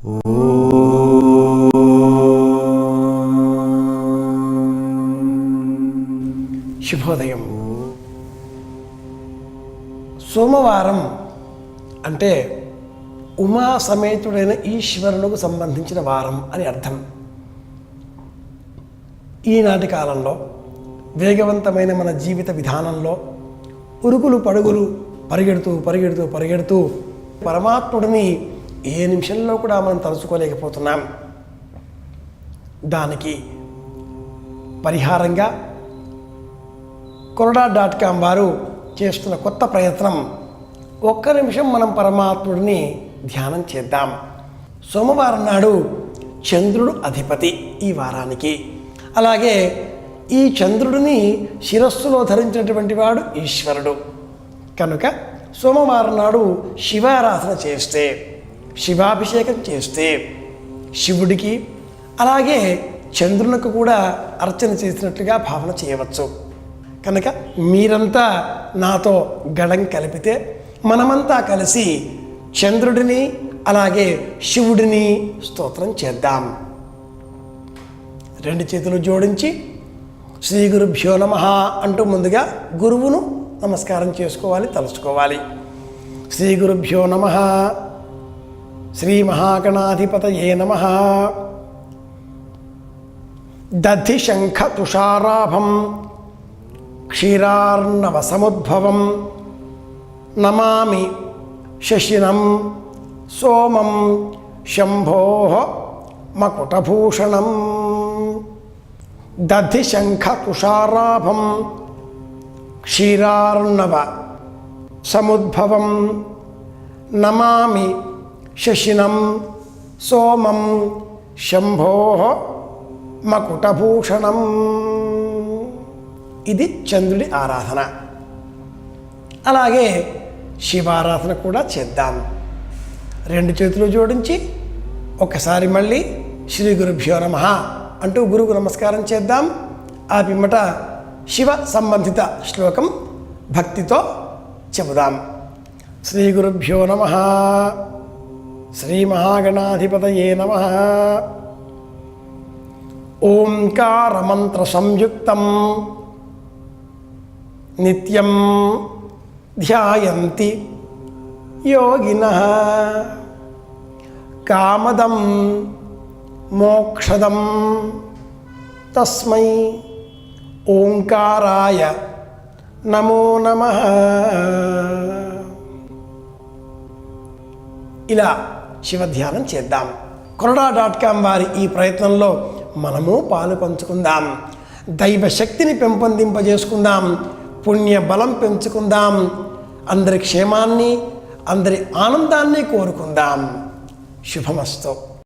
శుభోదయం. సోమవారం అంటే ఉమా సమేతుడైన ఈశ్వరునికి సంబంధించిన వారం అని అర్థం. ఈనాటి కాలంలో వేగవంతమైన మన జీవిత విధానంలో ఉరుకులు పరుగులు పరిగెడుతూ పరమాత్ముడిని ఏ నిమిషంలో కూడా మనం తలుచుకోలేకపోతున్నాం. దానికి పరిహారంగా కొరడా.com వారు చేస్తున్న కొత్త ప్రయత్నం, ఒక్క నిమిషం మనం పరమాత్ముడిని ధ్యానం చేద్దాం. సోమవారం నాడు చంద్రుడు అధిపతి ఈ వారానికి. అలాగే ఈ చంద్రుడిని శిరస్సులో ధరించినటువంటి వాడు ఈశ్వరుడు కనుక సోమవారం నాడు శివారాధన చేస్తే, శివాభిషేకం చేస్తే శివుడికి అలాగే చంద్రునికి కూడా అర్చన చేసినట్లుగా భావన చేయవచ్చు. కనుక మీరంతా నాతో గళం కలిపితే మనమంతా కలిసి చంద్రుడిని అలాగే శివుడిని స్తోత్రం చేద్దాం. రెండు చేతులు జోడించి శ్రీ గురుభ్యో నమః అంటూ ముందుగా గురువును నమస్కారం చేసుకోవాలి, తలుచుకోవాలి. శ్రీ గురుభ్యో నమః, శ్రీ మహాగణాధిపతయే నమః. దధి శంఖ తుషారాభం క్షీరార్ణవ సముద్భవం నమామి శశినం సోమం శంభో మకుటభూషణం. దధి శంఖ తుషారాభం క్షీరార్ణవ సముద్భవం నమామి శశినం సోమం శంభో మకుటభూషణం. ఇది చంద్రుడి ఆరాధన. అలాగే శివారాధన కూడా చేద్దాం. రెండు చేతులు జోడించి ఒకసారి మళ్ళీ శ్రీ గురుభ్యో నమః అంటూ గురువుకు నమస్కారం చేద్దాం. ఆ పిమ్మట శివ సంబంధిత శ్లోకం భక్తితో చెబుదాం. శ్రీ గురుభ్యో నమః, శ్రీ మహాగణాధిపతయే నమః. ఓంకార మంత్ర సంయుక్తం నిత్యం ధ్యాయంతి యోగినః కామదం మోక్షదం తస్మై ఓంకారాయ నమో నమః. ఇలా శివధ్యానం చేద్దాం. కొరడా.com వారి ఈ ప్రయత్నంలో మనము పాలు పంచుకుందాం. దైవశక్తిని పెంపొందింపజేసుకుందాం. పుణ్య బలం పెంచుకుందాం. అందరి క్షేమాన్ని, అందరి ఆనందాన్ని కోరుకుందాం. శుభమస్తు.